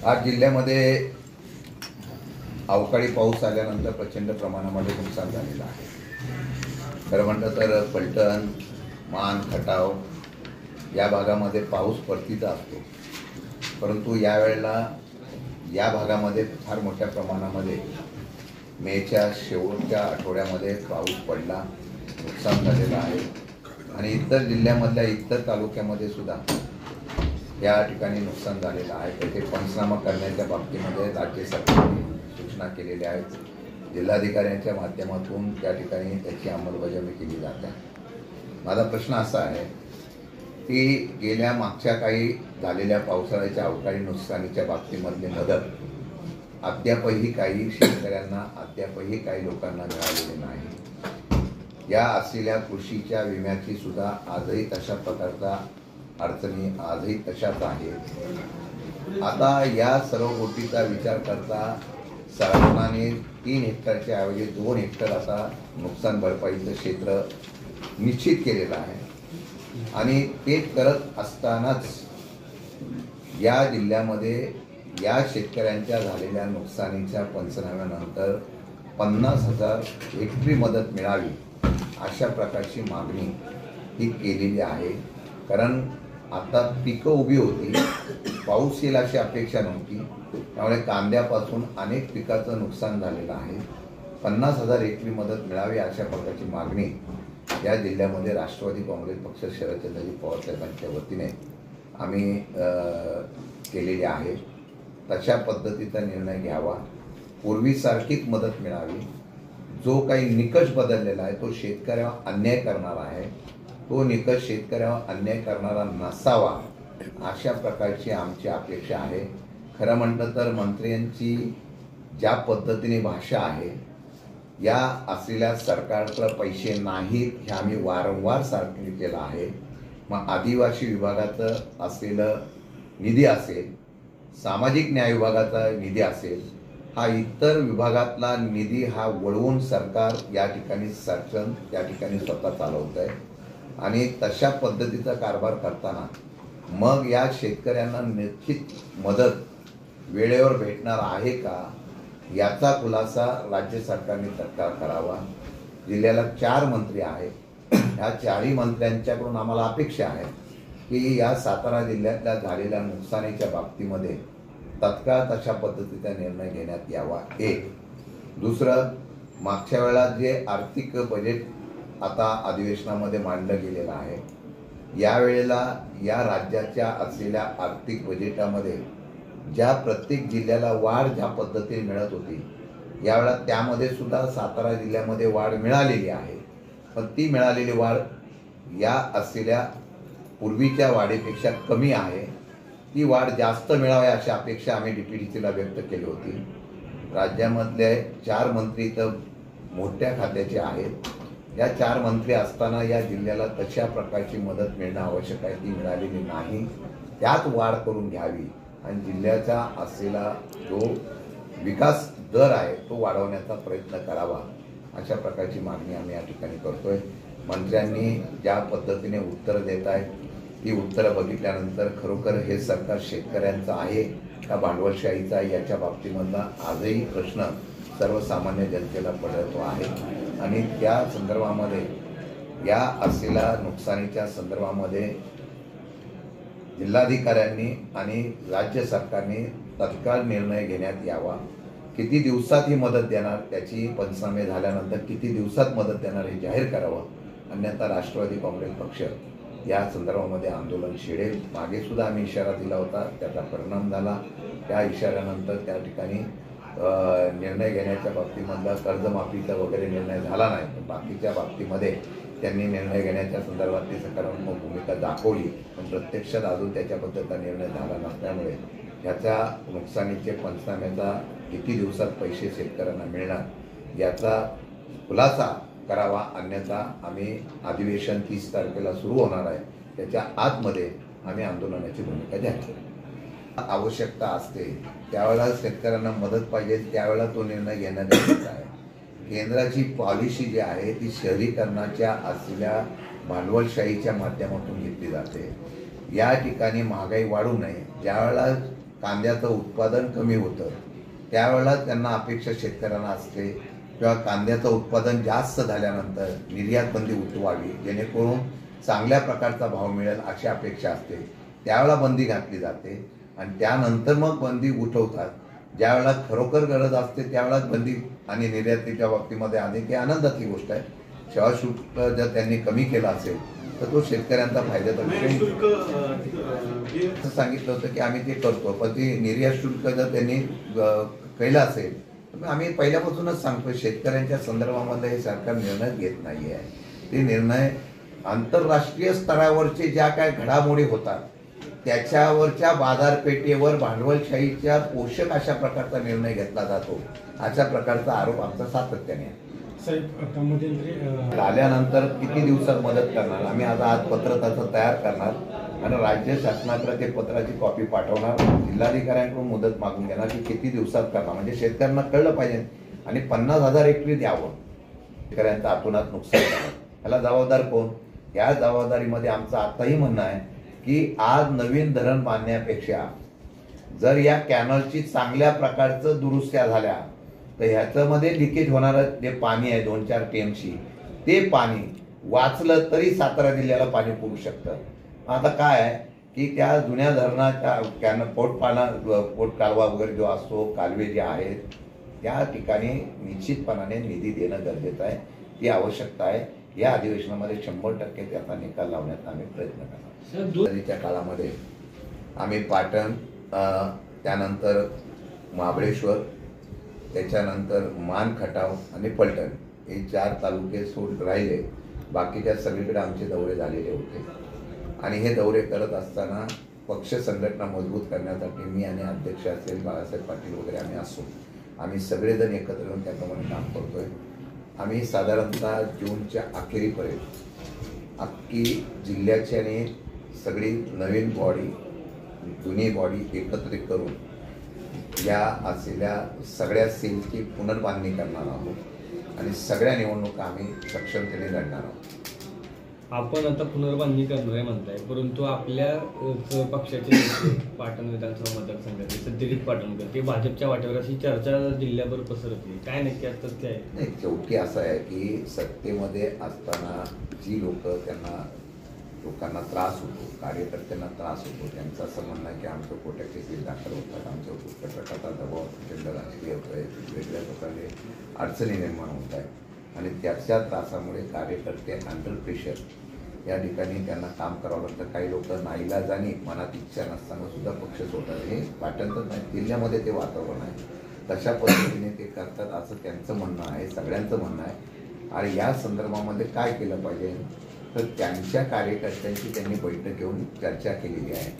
आज जिल्ह्यामध्ये अवकाळी पाऊस आल्यानंतर प्रचंड प्रमाणामध्ये नुकसान झालेलं आहे. खरं म्हटलं तर पलटण, मान, खटाव या भागामध्ये पाऊस परतीचा असतो, परंतु यावेळेला या भागामध्ये फार मोठ्या प्रमाणामध्ये मेच्या शेवटच्या आठवड्यामध्ये पाऊस पडला, नुकसान झालेलं आहे. आणि इतर जिल्ह्यामधल्या इतर तालुक्यामध्ये सुद्धा या ठिकाणी नुकसान झालेलं आहे. त्याचे पंचनामा करण्याच्या बाबतीमध्ये राज्य सरकारने सूचना केलेल्या आहेत. जिल्हाधिकाऱ्यांच्या माध्यमातून त्या ठिकाणी त्याची अंमलबजावणी केली जाते. माझा प्रश्न असा आहे की गेल्या मागच्या काही झालेल्या पावसाळ्याच्या अवकाळी नुकसानीच्या बाबतीमधली मदत अद्यापही काही शेतकऱ्यांना, अद्यापही काही लोकांना मिळालेली नाही. या असलेल्या कृषीच्या विम्याची सुद्धा आजही तशा प्रकारचा अडचणी आजही तशाच आहेत. आता या सर्व गोष्टीचा विचार करता शासनाने 3 हेक्टरच्या ऐवजी 2 हेक्टर आता नुकसान भरपाईचं क्षेत्र निश्चित केलेलं आहे. आणि ते करत असतानाच या जिल्ह्यामध्ये या शेतकऱ्यांच्या झालेल्या नुकसानीच्या पंचनाम्यानंतर 50,000 हेक्टरी मदत मिळावी अशा प्रकारची मागणी ही केलेली आहे. कारण आता पिकं उभी होती, पाऊस येईल अशी अपेक्षा नव्हती, त्यामुळे कांद्यापासून अनेक पिकाचं नुकसान झालेलं आहे. 50,000 हेक्टरी मदत मिळावी अशा प्रकारची मागणी या जिल्ह्यामध्ये राष्ट्रवादी काँग्रेस पक्ष शरदचंद्रजी पवार साहेबांच्या वतीने आम्ही केलेली आहे. तशा पद्धतीचा निर्णय घ्यावा, पूर्वीसारखीच मदत मिळावी. जो काही निकष बदललेला आहे तो शेतकऱ्यावर अन्याय करणारा आहे, तो निकष शेतकऱ्यावर अन्याय करणारा नसावा अशा प्रकारची आमची अपेक्षा आहे. खरं म्हटलं तर मंत्र्यांची ज्या पद्धतीने भाषा आहे, या असलेल्या सरकारकडे पैसे नाहीत हे आम्ही वारंवार सांगितलेलं आहे. मग आदिवासी विभागाचं असलेलं निधी असेल, सामाजिक न्याय विभागाचा निधी असेल, हा इतर विभागातला निधी हा वळवून सरकार या ठिकाणी शासन त्या ठिकाणी स्वतः चालवत आहे. आणि तशा पद्धतीचा कारभार करताना मग या शेतकऱ्यांना निश्चित मदत वेळेवर भेटणार आहे का याचा खुलासा राज्य सरकारने तत्काळ करावा. जिल्ह्याला 4 मंत्री आहेत. ह्या 4ही मंत्र्यांच्याकडून आम्हाला अपेक्षा आहे की या सातारा जिल्ह्यातल्या झालेल्या नुकसानीच्या बाबतीमध्ये तत्काळ तशा पद्धतीचा निर्णय घेण्यात यावा. एक. दुसरं, मागच्या वेळेला जे आर्थिक बजेट आता अधिवेशनामध्ये मांडलं गेलेलं आहे, यावेळेला या राज्याच्या असलेल्या आर्थिक बजेटामध्ये ज्या प्रत्येक जिल्ह्याला वाढ ज्या पद्धतीने मिळत होती, यावेळेला त्यामध्ये सुद्धा सातारा जिल्ह्यामध्ये वाढ मिळालेली आहे. पण ती मिळालेली वाढ या असलेल्या पूर्वीच्या वाढीपेक्षा कमी आहे. ती वाढ जास्त मिळावी अशी अपेक्षा आम्ही DPDCला व्यक्त केली होती. राज्यामधले 4 मंत्री तर मोठ्या खात्याचे आहेत. या 4 मंत्री असताना या जिल्ह्याला तशा प्रकारची मदत मिळणं आवश्यक आहे, ती मिळालेली नाही. त्यात वाढ करून घ्यावी आणि जिल्ह्याचा असलेला जो विकास दर आहे तो वाढवण्याचा प्रयत्न करावा अशा प्रकारची मागणी आम्ही या ठिकाणी करतोय. मंत्र्यांनी ज्या पद्धतीने उत्तरं देत आहेत, ती उत्तरं बघितल्यानंतर खरोखर हे सरकार शेतकऱ्यांचं आहे का भांडवलशाहीचा आहे याच्या बाबतीमधला आजही प्रश्न सर्वसामान्य जनतेला पडतो आहे. आणि त्या संदर्भामध्ये या असलेल्या नुकसानीच्या संदर्भामध्ये जिल्हाधिकाऱ्यांनी आणि राज्य सरकारने तत्काळ निर्णय घेण्यात यावा. किती दिवसात ही मदत देणार, त्याची पंचनामे झाल्यानंतर किती दिवसात मदत देणार हे जाहीर करावं. अन्यथा राष्ट्रवादी काँग्रेस पक्ष या संदर्भामध्ये आंदोलन छेडेल. मागे सुद्धा आम्ही इशारा दिला होता, त्याचा परिणाम झाला. त्या इशाऱ्यानंतर त्या ठिकाणी निर्णय घेण्याच्या बाबतीमधला कर्जमाफीचा वगैरे निर्णय झाला नाही, पण बाकीच्या बाबतीमध्ये त्यांनी निर्णय घेण्याच्या संदर्भात ती सकारात्मक भूमिका दाखवली. पण प्रत्यक्षात अजून त्याच्याबद्दलचा निर्णय झाला नसल्यामुळे ह्याच्या नुकसानीचे पंचनाम्याचा किती दिवसात पैसे शेतकऱ्यांना मिळणार याचा खुलासा करावा. अन्यथा आम्ही अधिवेशन 30 तारखेला सुरू होणार आहे, त्याच्या आतमध्ये आम्ही आंदोलनाची भूमिका जाहीर करू. आवश्यकता असते त्यावेळेला शेतकऱ्यांना मदत पाहिजे, त्यावेळेला तो निर्णय घेण्यात गरजेचा आहे. केंद्राची पॉलिसी जी आहे ती शहरीकरणाच्या असलेल्या भांडवलशाहीच्या माध्यमातून घेतली जाते. या ठिकाणी महागाई वाढू नये, ज्यावेळेला कांद्याचं उत्पादन कमी होतं त्यावेळेला त्यांना अपेक्षा शेतकऱ्यांना असते किंवा कांद्याचं उत्पादन जास्त झाल्यानंतर निर्यात बंदी उठवावी जेणेकरून चांगल्या प्रकारचा भाव मिळेल अशी अपेक्षा असते, त्यावेळेला बंदी घातली जाते आणि त्यानंतर मग बंदी उठवतात. ज्यावेळेला खरोखर गरज असते त्यावेळेला बंदी आणि निर्यातीच्या बाबतीमध्ये आधी की आनंदाची गोष्ट आहे. सेवा शुल्क जर त्यांनी कमी केलं असेल तर तो शेतकऱ्यांचा फायद्याचा विषय असं सांगितलं होतं की आम्ही ते करतो, पण ते निर्यात शुल्क जर त्यांनी केलं असेल तर आम्ही पहिल्यापासूनच सांगतो शेतकऱ्यांच्या संदर्भामध्ये हे सरकार निर्णय घेत नाही आहे. ते निर्णय आंतरराष्ट्रीय स्तरावरचे ज्या काय घडामोडी होतात त्याच्यावरच्या बाजारपेठेवर भांडवलशाहीच्या पोषक अशा प्रकारचा निर्णय घेतला जातो, अशा प्रकारचा आरोप आमचा सातत्याने आहे. आल्यानंतर किती दिवसात मदत करणार आम्ही आज पत्र त्याचं तयार करणार आणि राज्य शासनाकडे ते पत्राची कॉपी पाठवणार, जिल्हाधिकाऱ्यांकडून मुदत मागून घेणार की किती दिवसात करणार, म्हणजे शेतकऱ्यांना कळलं पाहिजे आणि 50,000 हेक्टरी द्यावं. शेतकऱ्यांचं आतोनात नुकसान झालं याला जबाबदार कोण? या जबाबदारीमध्ये आमचं आताही म्हणणं आहे की आज नवीन धरण बांधण्यापेक्षा जर या कॅनलची चांगल्या प्रकारचं दुरुस्त्या झाल्या तर ह्याच्यामध्ये लिकेज होणारं जे पाणी आहे 2-4 टीएमसी ते पाणी वाचलं तरी सातारा जिल्ह्याला पाणी पुरू शकतं. आता काय आहे की त्या जुन्या धरणाच्या पोट कालवा वगैरे जो असतो कालवे जे आहेत त्या ठिकाणी निश्चितपणाने निधी देणं गरजेचं आहे, ती आवश्यकता आहे. या अधिवेशनामध्ये 100% त्याचा निकाल लावण्याचा आम्ही प्रयत्न करणार. त्या काळामध्ये आम्ही पाटण, त्यानंतर महाबळेश्वर, त्याच्यानंतर मान, खटाव आणि पलटण हे 4 तालुके सोड राहिले, बाकीच्या सगळीकडे आमचे दौरे झालेले होते. आणि हे दौरे करत असताना पक्ष संघटना मजबूत करण्यासाठी मी आणि अध्यक्ष असेल बाळासाहेब पाटील वगैरे आम्ही असो, आम्ही सगळेजण एकत्र येऊन त्याप्रमाणे काम करतोय. आम्ही साधारणतः जूनच्या अखेरीपर्यंत अख्खी जिल्ह्याची आणि सगळी नवीन बॉडी जुनी बॉडी एकत्रित करून या असलेल्या सगळ्या सेलची पुनर्बांधणी करणार आहोत आणि सगळ्या निवडणुका आम्ही सक्षमतेने लढणार आहोत. आपण आता पुनर्बांधणी करणार आहे म्हणताय, परंतु आपल्या पक्षाचे नेते पाटण विधानसभा मतदारसंघाचे सत्यजित पाटणकर ते भाजपच्या वाटेवर अशी चर्चा जिल्ह्याभर पसरते, काय नक्की असतात ते आहे? नाही, शेवटी असं आहे की सत्तेमध्ये असताना जी लोकांना त्रास होतो, कार्यकर्त्यांना त्रास होतो, त्यांचं असं म्हणणं आहे की आमचं कोर्टाचे केस दाखल होतात, आमच्या कुठल्या प्रकारचा दबाव प्रचंड राजकीय होत आहे, वेगवेगळ्या प्रकारे अडचणी निर्माण होत आहे आणि त्याच्या त्रासामुळे कार्यकर्ते अंडर प्रेशर या ठिकाणी त्यांना काम करावं लागतं. काही लोक नाईलाजानी मनात इच्छा नसताना सुद्धा पक्ष सोडतात. हे पाटणचं नाही, जिल्ह्यामध्ये ते वातावरण आहे, तशा पद्धतीने ते करतात असं त्यांचं म्हणणं आहे, सगळ्यांचं म्हणणं आहे. आणि या संदर्भामध्ये काय केलं पाहिजे तर त्यांच्या कार्यकर्त्यांची त्यांनी बैठक घेऊन चर्चा केलेली आहे.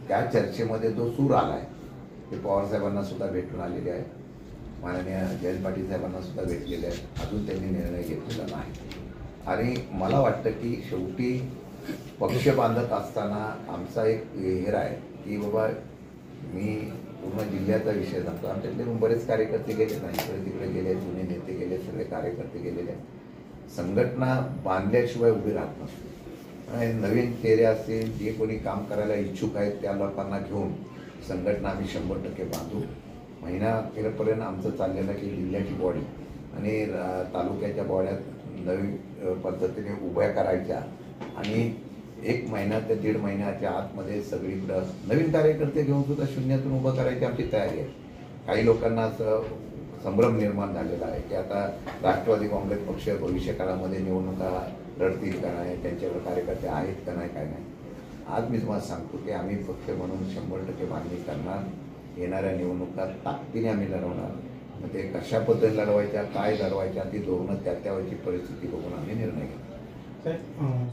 त्या चर्चेमध्ये जो सूर आला आहे ते पवारसाहेबांना सुद्धा भेटून आलेले आहे, माननीय जयंत पाटील साहेबांना सुद्धा भेटलेले आहेत, अजून त्यांनी निर्णय घेतलेला नाही. आणि मला वाटतं की शेवटी पक्ष बांधत असताना आमचा एक हेर आहे की बाबा मी पूर्ण जिल्ह्याचा विषय सांगतो, आमच्याकडे बरेच कार्यकर्ते गेले नाही, इकडे तिकडे गेले, जुने नेते गेले, सगळे कार्यकर्ते गेलेले आहेत. संघटना बांधल्याशिवाय उभी राहत नसते आणि नवीन चेहरे असतील जे कोणी काम करायला इच्छुक आहेत त्या लोकांना घेऊन संघटना आम्ही 100% बांधू. महिना अखेरपर्यंत आमचं चाललेलं की जिल्ह्याची बॉडी आणि तालुक्याच्या बॉड्या नवीन पद्धतीने उभ्या करायच्या आणि 1 महिना ते 1.5 महिन्याच्या आतमध्ये सगळीकडं नवीन कार्यकर्ते घेऊन सुद्धा शून्यातून उभं करायची आमची तयारी आहे. काही लोकांना असं संभ्रम निर्माण झालेला आहे की आता राष्ट्रवादी काँग्रेस पक्ष भविष्य काळामध्ये निवडणुका लढतील का नाही, त्यांच्याकडे कार्यकर्ते आहेत का नाही, काय नाही. आज मी तुम्हाला सांगतो की आम्ही पक्ष म्हणून 100% बांधणी करणार, येणाऱ्या निवडणुका ताकदीने आम्ही लढवणार. मग ते कशा पद्धतीने लढवायच्या, काय लढवायच्या ती धोरणं त्या त्यावेळची परिस्थिती बघून आम्ही निर्णय घेणार.